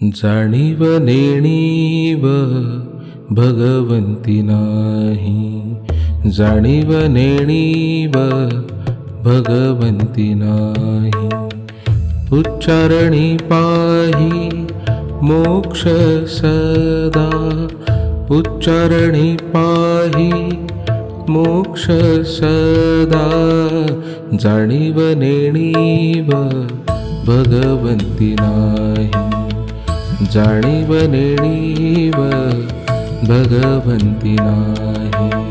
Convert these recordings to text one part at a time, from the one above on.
जाणीव नेणीव भगवंती नाही, जाणीव नेणीव भगवंती नाही। उच्चारणी पाही मोक्ष सदा, उच्चारणी पाही मोक्ष सदा। जाणीव नेणीव भगवंती नाही, जाणीव नेणीव भगवंती नाही।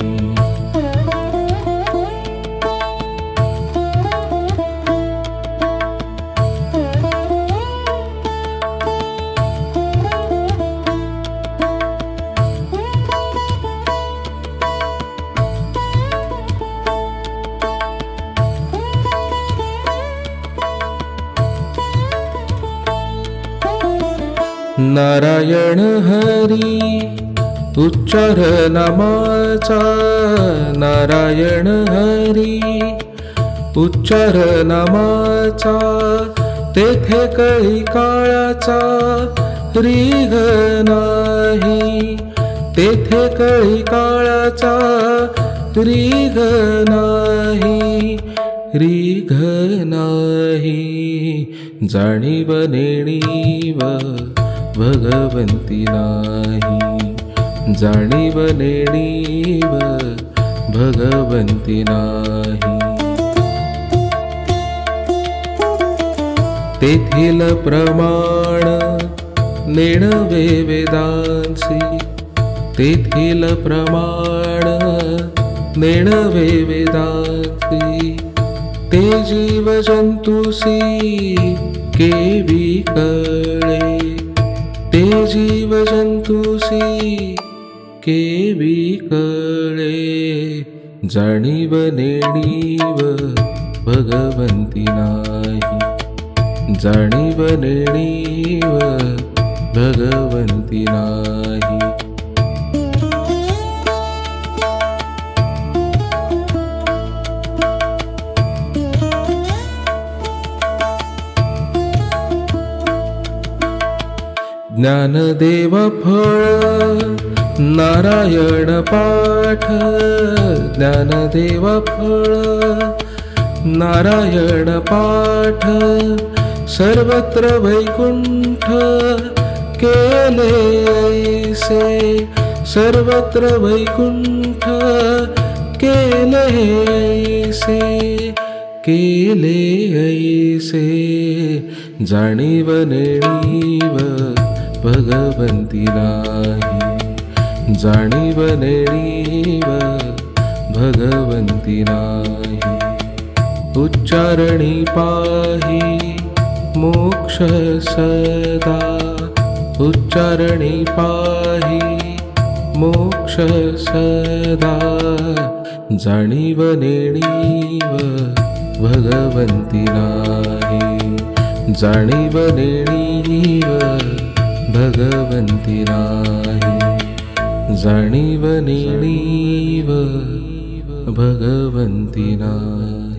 नारायण हरी उच्चार नामाचा, नारायण हरी उच्चार नामाचा। तेथे कळी काळाचा रीघ नाही, तेथे कळी काळाचा रीघ नाही, रीघ नाही। जाणीव नेणीव भगवंती नाही, जाणीव नेणीव भगवंती नाही। तेथील प्रमाण नेणवे वेदांसी, तेथील प्रमाण नेणवे वेदांसी। ते जीव जंतुसी केवी कळे, ते जीव जंतुसी केवी कळे। जाणीव नेणीव भगवंती नाही, जाणीव नेणीव भगवंती नाही। ज्ञानदेव फळ नारायण पाठ, ज्ञानदेव फळ नारायण पाठ। सर्वत्र वैकुंठ केले ऐसे, सर्वत्र वैकुंठ केले ऐसे, केले ऐसे। जाणीव नेणीव भगवंती नाही, जाणीव नेणीव भगवंती नाही। उच्चारणी पाही मोक्ष सदा, उच्चारणी पाही मोक्ष सदा। जाणीव नेणीव भगवंती नाही, जाणीव नेणीव भगवंती नाही, जाणीव नेणीव भगवंती नाही।